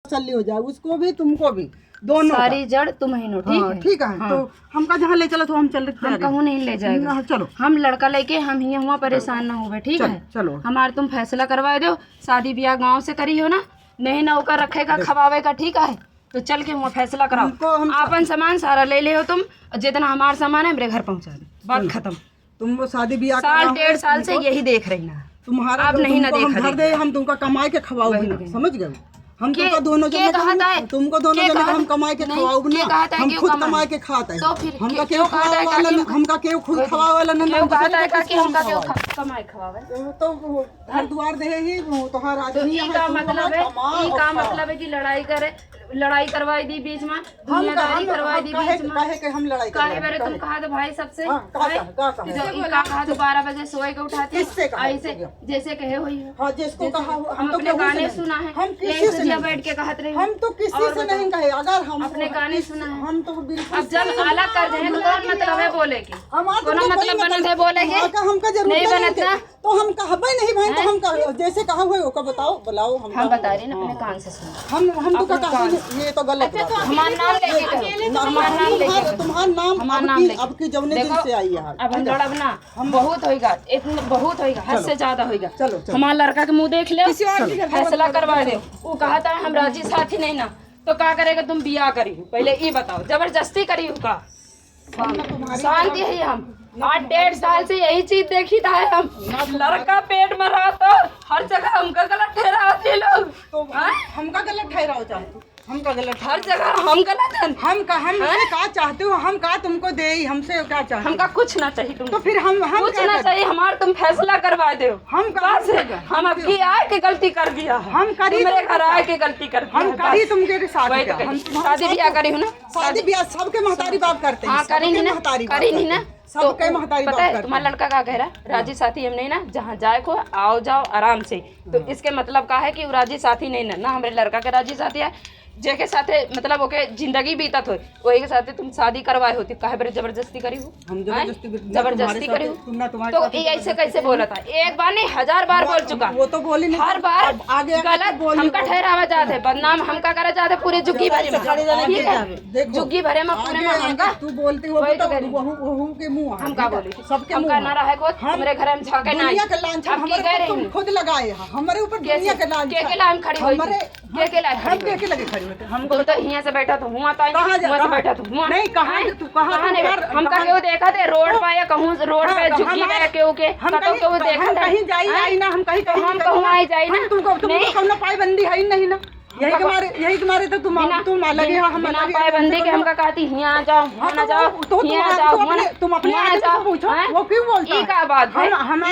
तसल्ली हो जाए, उसको भी तुमको भी, दोनों सारी जड़ तुम ही नो। ठीक है, ठीक है। तो हमका जहाँ ले चलो तो हम चल हम कहूँ नहीं ले जाएगा। चलो हम लड़का लेके हम ही हुआ परेशान ना हुए। ठीक है, चलो हमारे तुम फैसला करवा दो। शादी ब्याह गांव से करी हो ना, नहीं नौकर रखेगा खवावे का। ठीक है, तो चल के वहाँ फैसला कराओ। आपन सामान सारा ले ले हो तुम, जितना हमारा सामान है मेरे घर पहुँचा दे, बात खत्म। तुम शादी ब्याह साल 1.5 साल से यही देख रही ना, तुम्हारा आप नहीं ना हम देखा भर दे, हम तुमका कमाए के खवाओगे ना, समझ गए? हम तुमको दोनों जने तुमको दोनों जने हम कमाए के खवाओगे ना, हम खुद कमाए के खाते हैं। तो फिर हमका क्यों खवावे वाला, हमका क्यों खुद खवावे वाला ना, क्यों कहता है कि हमका क्यों कमाए खवावे? तो घर द्वार दे ही तोहार आदमी ई का मतलब है, ई का मतलब है कि लड़ाई करवाई दी बीच में, दुनियादारी करवाई दी बीच में। काहे के हम लड़ाई काहे बारे तुम कहा तो भाई सबसे कहा 12 बजे सोए के उठाते ऐसे जैसे कहे हुई हो। हाँ, जिसको कहा हम अपने गाने सुना है, हम किसी से बैठ के कहते रहे, हम तो किसी से नहीं कहे। अगर हम अपने गाने सुना है, हम तो बिल्कुल अब जब अलग कर दें तो कौन मतलब है बोले की, हमारा कौन मतलब बनत है बोले के? हमका जरूर नहीं बनत ना, तो हम कहबे नहीं भाई, तो हम जैसे कहा हुए ओका बताओ, बुलाओ। हम बता रहे ना अपने कान से सुनो। हम तो कहा ये तो गलत बात है। हमारा नाम लेके कहो, हमारा नाम लेके कहो, तुम्हारा नाम अब की जवने दिन से आई है। अब हम लड़ब ना, बहुत होएगा, इतना बहुत होएगा, हद से ज्यादा होएगा। हमारा लड़का के मुंह देख ले, फैसला करवा दे। वो कहता है हम राजी साथी नहीं ना, तो क्या करेगा? तुम बियाह करी हो, पहले ये बताओ। जबरदस्ती करी हो का? शांति है। हम 8-1.5 साल से यही चीज देखी था। हम लड़का पेट में रहा तो हर जगह हमका गलत ठहराते लोग। तो हमका गलत ठहराओ चाहते, हमका गलत हर जगह हम गलत हैं। हम क्या चाहते हो? हम का तुमको दे, हमसे क्या चाहते? हमका कुछ ना चाहिए तुम, तो फिर हम कुछ ना चाहिए हमारा, तुम फैसला करवा दो। हम अब की आए के गलती कर दिया है, हम करी मेरे घर आए के गलती कर दिया, हम करी तुमके साथ शादी ब्याह करी हूँ ना, शादी ब्याह सबके महतारी बाप करते हैं। हाँ करी नहीं ना, करी नहीं ना, सबके महतारी बाप पता है करते तुम्हारा लड़का का कह रहा है राजी साथी हम नहीं ना, जहाँ जाए को आओ जाओ आराम से। तो इसके मतलब का है कि वो राजी साथी नहीं ना हमारे लड़का के राजी साथी है, जेके साथे मतलब ओके जिंदगी बीतत हो, वही के साथे तुम शादी करवाए होती, काहे बरे जबरदस्ती करी हो? हम जबरदस्ती करी हो तो ये ऐसे कैसे बोला था? एक बार नहीं 1000 बार बोल चुका, वो तो बोली नहीं, हर बार आगे गलत हमका ठहरावा जाते, बदनाम हमका करा जाते पूरे जुग्गी भरे में। ठीक है, जुग्गी भरे में पूरे में हमका तू बोलती हो तो वहू के मुंह हम का बोली सबके हमका ना रहा को मेरे घर में झाके ना दुनिया के लांछन हमारे तुम खुद लगाए हैं, हमारे ऊपर दुनिया के लांछन के लाइन खड़ी हुई के लाइन हम के लगे खड़ी होते। हम तुम तो यहाँ से बैठा तो हुआ तो कहाँ से बैठा तो हुआ नहीं, कहाँ तू कहाँ नहीं, हमका क्यों देखा थे रोड पे या कहूँ रोड पे झुकी में क्यों के हम क्यों देखा थे? कहीं जाई आई ना, हम कहीं हम कहूँ आई जाई ना, तुमको कौन पाबंदी है नहीं ना, यही तुम्हारे तो तुम अलग है, हम बिना पाबंदी के हमका कहती यहाँ आ जाओ यहाँ ना जाओ यहाँ जाओ, तुम अपने आगे से पूछो वो क्यों बोलता है? ये का बात है,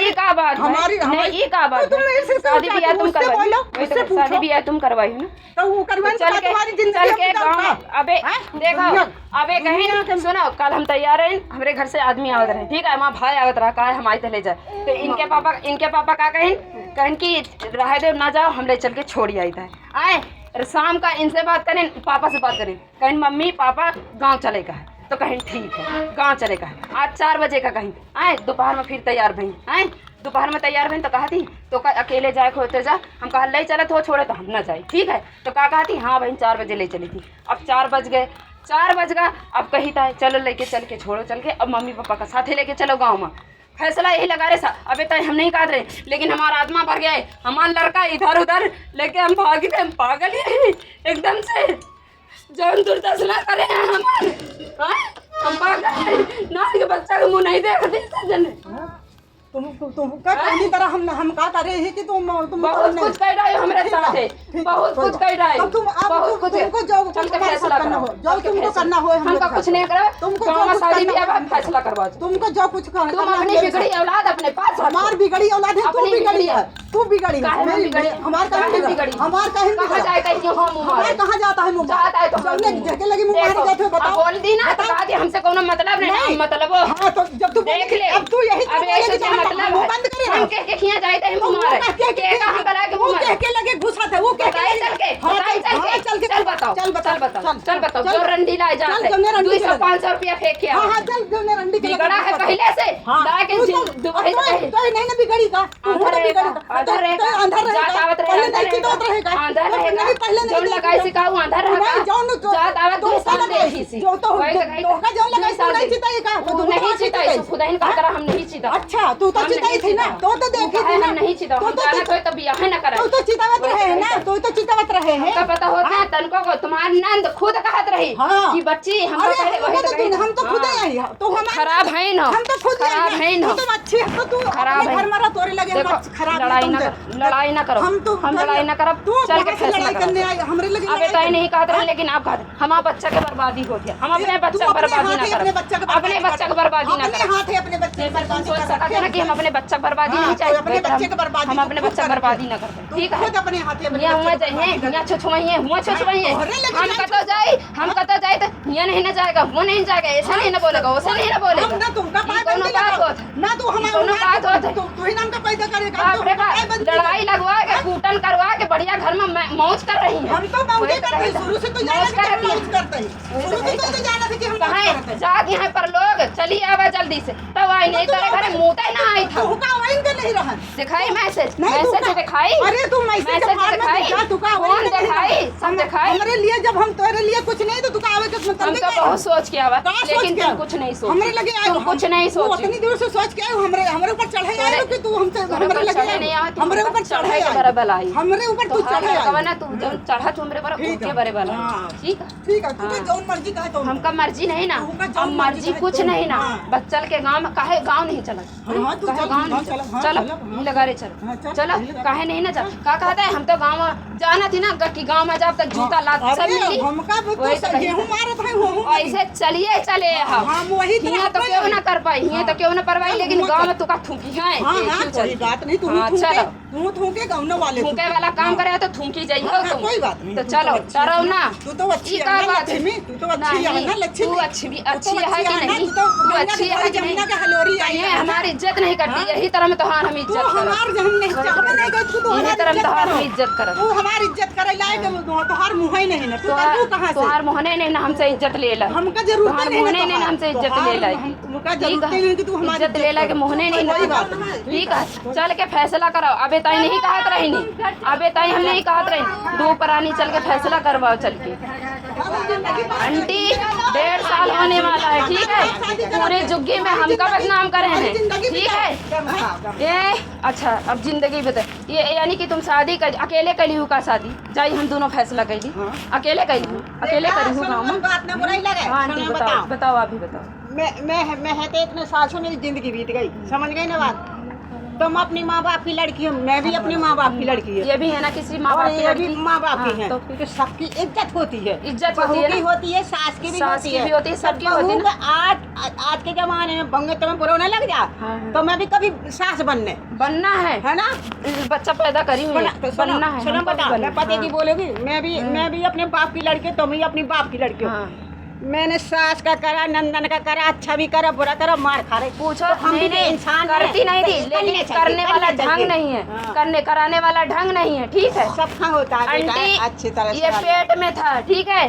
ये का बात हमारी ये का बात है? शादी ब्याह तुम करवाई, शादी ब्याह तुम करवाई हो ना, तो वो करवाई चल के गाँव। अबे देखो अबे कहीं ना सुनो, कल हम तैयार हैं, हमारे घर से आदमी आवत रहे, ठीक है, वहाँ भाई आवत रहा, कहा हम आए ले जाए, तो इनके पापा का कहें कि रह दे ना जाओ, हम ले चल के छोड़ी आई था आए शाम का इनसे बात करें, पापा से बात करें, कहीं मम्मी पापा गांव चलेगा है, तो कहीं ठीक है गांव चलेगा है, आज 4 बजे का कहीं आए, दोपहर में फिर तैयार भई आए, दोपहर में तैयार भई तो कहा थी तो अकेले जाए खोते जा, हम कहा ले चले तो छोड़े तो हम ना जाए, ठीक है, तो कहा थी हाँ भाई 4 बजे ले चली थी, अब 4 बज गए, 4 बज गया, अब कही था चलो लेके चल के छोड़ो चल के, अब मम्मी पापा का साथ लेके चलो गाँव में, फैसला यही लगा रहे साहब। अबे तो हम नहीं काट रहे, लेकिन हमारा आत्मा भर गया है, हमारा लड़का इधर उधर लेके हम भाग गए, हम पागल है एकदम से, जौन दुर्दशा करे हैं हमारे, हम पागल है ना, के बच्चा का मुंह नहीं देखते सजन। तुम पूरी तरह हम का कर रहे हैं कि तुम बहुत कुछ कह रहे हो हमारे साथ है, बहुत कुछ कह रहे हो, बहुत कुछ तुमको जो फैसला करना हो, जो तुमको करना हो, हमका कुछ नहीं करा, तुमको जो शादी ब्याह फैसला करवा, तुमको जो कुछ करना, तुम अपनी बिगड़ी औलाद अपने पास, हमार बिगड़ी औलाद है, तू बिगड़ी है, तू बिगड़ी है, हमार कहीं बिगड़ी, हमार कहीं कहाँ जाए कहीं हम हमार कहाँ जाता है मुंह जाता है, तो जगह लगी मुंह मार जाते हो, बताओ बोल दी ना, बता दे हमसे कोनो मतलब नहीं, मतलब हां तो जब तू देख ले, अब तू यही मतलब बंद करे, हम के खिया जाए थे मुंह मारे, के का हम करा के मुंह मारे, के लगे घुसा थे वो के चल के चल बताओ जो रंडी लाए जाते 200-500 रुपया फेंक के हाँ चल जो ने रंडी के बिगड़ा है पहले से लाके दुबई से तो नहीं ना बिगड़ी का अंदर रहेगा जात आवत रहेगा जो लगाई सिखाऊं अंदर रहेगा जात आवत दो साल देखी सी जो तो का जो लगाई तो नहीं चिताई का तू नहीं चिताई खुद ही कहा करा हम नहीं चिता अच्छा तू तो चिताई थी ना तो देखी थी ना नहीं चिता हम जाना तो तब बियाह ना करे तो चितावत रहे है ना तो चितावत रहे हैं का पता होता है तनको को तुम्हारी नंद खुद कहत रही कि बच्ची हम तो पहले वही हम तो खुद आई तो हम खराब है ना हम तो खुद खराब है ना तुम अच्छी है तो तू खराब है घर मारा तोरे लगे खराब लड़ाई ना करो हम लड़ाई ना करो चल के फैसला करने आई हमरे लगे अबे ताई नहीं कहत रहे लेकिन आप कहते हमारा बच्चा के बर्बादी हो गया हम अपने बच्चा बर्बादी ना करो अपने बच्चा की बर्बादी ना करो हाथ है अपने बच्चे बर्बादी सोच सकते हैं ना कि हम अपने बच्चा बर्बादी नहीं चाहिए अपने बच्चे की बर्बादी हम अपने बच्चा बर्बादी ना करते ठीक है खुद अपने हाथ है यहाँ हुआ जाइए यहाँ छुछुआइए हुआ छुछुआइए हम कतो जाए तो यहाँ नहीं ना जाएगा वो नहीं जाएगा ऐसा नहीं ना बोलेगा वैसा नहीं ना बोलेगा ना तुमका पाए दोनों बात होत ना तू हमारा दोनों बात होत तू ही नाम का पैदा करेगा बाप रे बाप लड़ाई लगवा के कूटन करवा के बढ़िया घर में मौज कर रही है हम तो मौज करते हैं शुरू से तो मौज कर रही मौज करते हैं शुरू से तो जाना था कि हम कहाँ है जाग यहाँ पर लोग चलिए आवा जल्दी से तब आई नहीं करे घरे मुँह ना आई था हुका वहीं का नहीं रहा दिखाई मैसेज दिखाई अरे तू मैसेज दिखाई फोन दिखाई सब दिखाई हमारे लिए जब हम तेरे लिए कुछ नहीं तो तू का आवे के हम तो बहुत सोच के आवा लेकिन तुम कुछ नहीं सोच हमरे लगे तुम कुछ नहीं सोच उतनी दूर से सोच के हमरे ऊपर चढ़े आए कि तू हमसे हमरे लगे नहीं आवा हमरे ऊपर चढ़े बराबर आई हमरे ऊपर तू चढ़े आए ना तू जब चढ़ा तू हमरे पर के बराबर ठीक ठीक है तू जो मर्जी कहे तो हमका मर्जी नहीं ना हम मर्जी कुछ नहीं ना बच्चल के गांव में काहे गांव नहीं चला काहे गांव नहीं चलो लगा रे चलो काहे नहीं ना चल का कहता है हम तो गांव जाना थी ना कि गांव में जब तक जूता लात सब मिली हमका तो गेहूं मारत है हो ऐसे चलिए चले हम वही यहाँ तो क्यों ना कर पाई यहाँ तो क्यों ना पर पाई लेकिन गांव में तू का थूकी है कोई बात नहीं तू थूके गांव वाले थूके वाला काम करे तो थूकी जाइए तुम कोई बात नहीं तो चलो डरो ना तू तो अच्छी है ना लक्ष्मी तू तो अच्छी है ना लक्ष्मी तू अच्छी भी अच्छी है कि नहीं तू अच्छी है कि नहीं का हलोरी आई है हमारी इज्जत नहीं करती यही तरह में तोहार हम इज्जत करो हमार हम नहीं चाहते नहीं गए तू यही तरह में तोहार हम इज्जत करो तू हमारी इज्जत करे लायक तोहार मुंह ही नहीं ना तू कहां से तोहार मुंह नहीं ना हमसे इज्जत ले ला हमका जरूरत नहीं ना हमसे इज्जत ले ला हमका जरूरत नहीं कि तू हमारी इज्जत ले ला के मुंह नहीं ना ठीक है चल के फैसला करो अबे ताई नहीं कहत रही नहीं अबे ताई हम नहीं कहत रही दो परानी चल के फैसला करवाओ चल के आंटी 1.5 साल होने वाला है ठीक है पूरे जुग्गी में हमका बदनाम करे हैं ठीक है ये अच्छा अब जिंदगी बता ये यानी कि तुम शादी कर अकेले करी हूँ का शादी जाई हम दोनों फैसला कैली अकेले करी हूँ अकेले करी हूँ गाँव में हाँ आंटी बताओ आप ही बताओ मैं है तो इतने साल से मेरी जिंदगी बीत गई समझ गई ना बात तुम अपनी माँ बाप की लड़की हो मैं भी अपने माँ बाप की लड़की है ये भी है ना किसी माँ बाप की ये भी माँ बाप की है तो क्योंकि सबकी इज्जत होती है इज्जत होती है होती है सास की भी होती है सबकी होती है आज के जमाने में बंगे तुम्हें पुराना लग जा तो मैं भी कभी सास बनना है ना बच्चा पैदा करी हुई बनना है सुनो बता मैं पति की बोलेगी मैं भी अपने बाप की लड़की तुम ही अपनी बाप की लड़की हो मैंने सास का करा नंदन का करा अच्छा भी करा बुरा करा मार खा रहे पूछो हम भी इंसान करती नहीं थी लेकिन करने वाला ढंग नहीं है कराने वाला ढंग नहीं है ठीक है सब होता है आंटी अच्छी तरह ये पेट में था ठीक है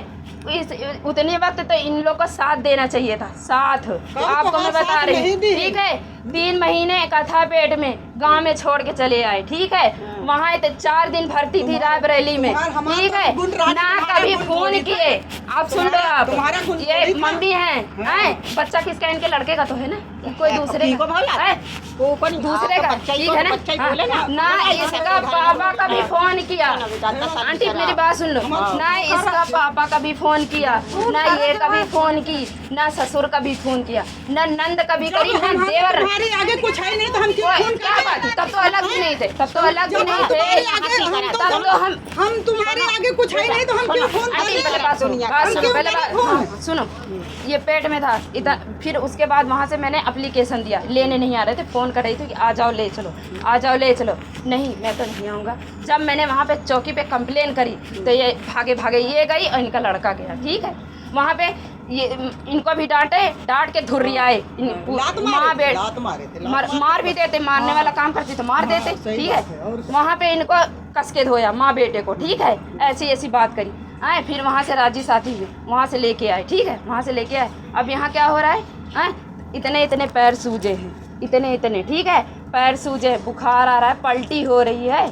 उतने वक्त तो इन लोग को साथ देना चाहिए था साथ आपको मैं बता रही हूँ ठीक है 3 महीने का था पेट में गांव में छोड़ के चले आए ठीक है वहाँ तो 4 दिन भर्ती थी रायबरेली में ठीक है ना कभी फोन किए आप सुन लो आप ये मम्मी है बच्चा किसका इनके लड़के का तो है ना कोई दूसरे दूसरे का ठीक है ना इसका पापा का भी फोन किया आंटी मेरी बात सुन लो ना इसका पापा का भी फोन किया ना ये कभी फोन की ना ससुर का भी फोन किया ना नंद कभी करी ना देवर आगे कुछ है नहीं तो हम क्यों फोन क्या बात है तब तो अलग भी नहीं थे तब तो अलग भी नहीं थे तब तो हम तुम्हारे आगे कुछ है नहीं तो हम क्यों फोन पहले सुनो ये पेट में था इधर फिर उसके बाद वहाँ से मैंने एप्लीकेशन दिया लेने नहीं आ रहे थे फ़ोन कर रही थी कि आ जाओ ले चलो नहीं मैं तो नहीं आऊँगा जब मैंने वहाँ पे चौकी पे कंप्लेन करी तो ये भागे ये गई और इनका लड़का गया ठीक है वहाँ पे ये इनको भी डांट के धुर्रियाए मार भी देते मारने वाला काम करते तो मार देते ठीक है वहाँ पे इनको कस के धोया माँ बेटे को ठीक है ऐसी बात करी आए, फिर वहाँ से राजी साथी हुए, वहाँ से लेके आए, ठीक है, वहाँ से लेके आए। अब यहाँ क्या हो रहा है, इतने इतने पैर सूजे हैं, इतने इतने, ठीक है, पैर सूजे, बुखार आ रहा है, पलटी हो रही है,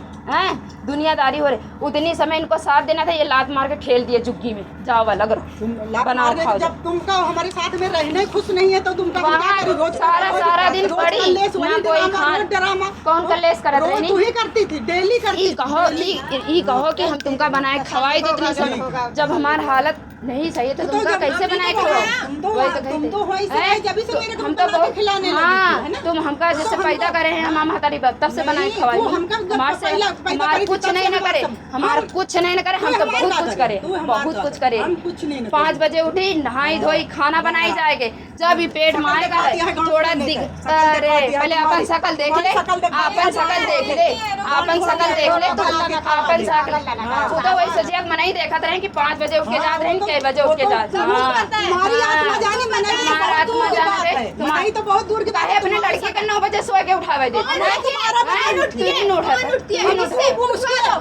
दुनियादारी हो रही। उतनी समय इनको साथ देना था, ये लात मार के ठेल दिए झुग्गी में, जाओ अलग रहो, बनाओ खाओ। जब तुमका हमारे साथ में रहने खुश नहीं है तो तुमका वहाँ सारा दिन पड़ी ना कोई खान, कौन कलेस करत रही, तू ही करती थी, डेली करती। ई कहो कि हम तुमका बनाए खवाई दे इतनी सब, जब हमारी हालत नहीं सही है तो तुमका कैसे बनाए खवाए? वही तो कहते हम तो बहुत खिलाने, हाँ, तुम हमका जैसे पैदा करे हैं हम महतारी बाप, तब से बनाए खवाई, हमारे कुछ नहीं न करे, हमारा कुछ नहीं न करे, हम तो बहुत कुछ करे, बहुत कुछ करे। 5 बजे उठी, नहाई धोई, खाना बनाई जाएगी, जब भी पेट मारेगा थोड़ा दिख, अरे पहले अपन शकल देख ले, अपन शकल देख ले, अपन शकल देख ले, अपन शकल तू तो वही सोचिए मना ही देखत रहे कि 5 बजे उठ के जात रहे, कई बजे उठ के जात, तुम्हारी आत्मा जाने मनाई तो बहुत दूर की बात है। अपने लड़के का 9 बजे सो के उठावे दे,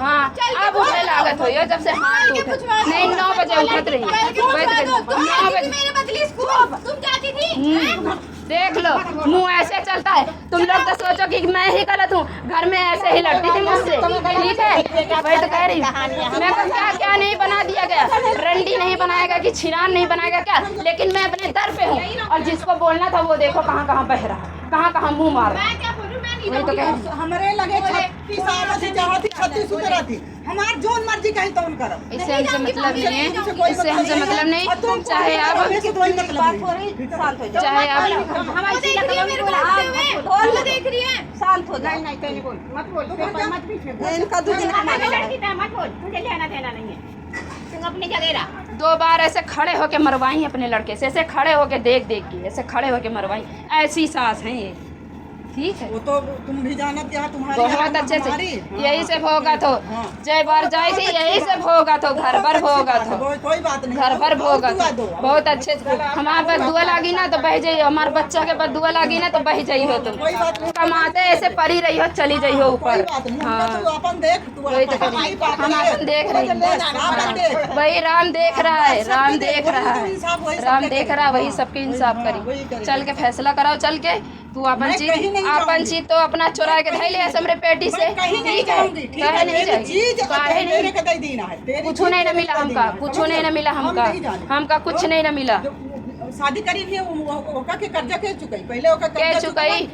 हाँ, अब उठे लागत हो जब से हाथ उठे, नहीं 9 बजे उठत रही, 9 बजे। देख लो मुंह ऐसे चलता है, तुम लोग तो सोचो कि मैं ही गलत हूँ, घर में ऐसे ही लड़ती थी मुझसे, ठीक है, वही तो कह रही हूँ। मैं तो क्या क्या नहीं बना दिया गया, रंडी नहीं बनाएगा कि छिनान नहीं बनाएगा क्या, लेकिन मैं अपने दर पे हूँ, और जिसको बोलना था वो देखो कहाँ कहाँ बह रहा है, कहाँ कहाँ मुँह मार रहा है। वही तो कह रही हमारे लगे 36 उतरा थी, हमार जो मर्जी कहीं तो उन करो, इससे हमसे मतलब नहीं है, इससे हमसे मतलब नहीं, चाहे आप देख रही है, शांत हो जाए, नहीं बोल, मत बोल, मत इनका मत बोल, तुझे लेना देना नहीं है, तुम अपनी जगह रहा। 2 बार ऐसे खड़े होके मरवाई अपने लड़के से, ऐसे खड़े होके देख के, ऐसे खड़े होके मरवाई, ऐसी सास हैं ये, ठीक है। वो तो तुम भी जाना क्या, तुम्हारी बहुत अच्छे से यही से भोगा तो, जय बार जाए थी यही से भोगा तो, घर भर भोगा तो, कोई बात नहीं, घर भर भोगा तो, बहुत अच्छे से। हमारे पर दुआ लागी ना तो बह जाइए, हमारे बच्चा के पर दुआ लागी ना तो बह जाइए हो, तुम कमाते ऐसे परी रही हो, चली जाइए हो ऊपर, हाँ, वही तो हम अपन देख रहे, वही राम देख रहा है, राम देख रहा है, राम देख रहा है, वही सबके इंसाफ करी, चल के फैसला कराओ, चल के तू अपन चीज तो अपना चुरा के धैले हमरे पेटी से, ठीक है, कहे नहीं जाएगी, कुछ नहीं न मिला हमका, कुछ नहीं न मिला हमका कुछ नहीं न मिला। शादी करी भी ओका के कर्जा के चुकाई, पहले ओका के चुकाई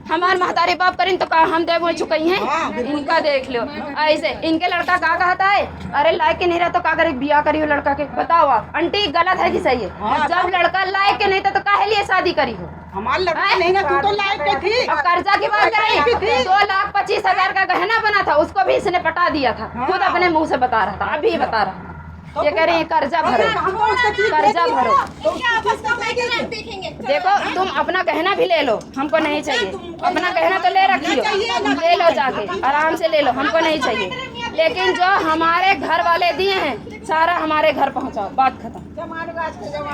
हमार महतारी बाप करीन तो हम देव चुकाई हैं, इनका देख लो ऐसे, इनके लड़का का कहता है, अरे लायक के नहीं रहा तो का करे बियाह करी हो लड़का के, बताओ आप आंटी गलत है कि सही है? जब लड़का लायक के नहीं था तो काहे लिए शादी करी हो? हमारा लड़का नहीं ना, तू तो लायक के थी। अब कर्जा की बात करें, 2,25,000 का गहना बना था, उसको भी इसने पटा दिया था, खुद अपने मुँह से बता रहा था, अभी बता रहा था, ये कह रही है कर्जा भरो, कर्जा भरो। देखो तुम अपना गहना भी ले लो, हमको नहीं चाहिए, अपना गहना तो ले रखियो, ले लो जाके आराम से ले लो, हमको नहीं चाहिए, लेकिन जो हमारे घर वाले दिए हैं सारा हमारे घर पहुंचाओ, बात खत्म,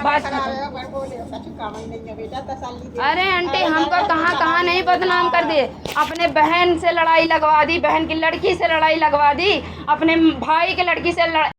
बात खत्म। अरे आंटी हमको कहाँ कहाँ नहीं बदनाम कर दिए, अपने बहन से लड़ाई लगवा दी, बहन की लड़की से लड़ाई लगवा दी, अपने भाई की लड़की से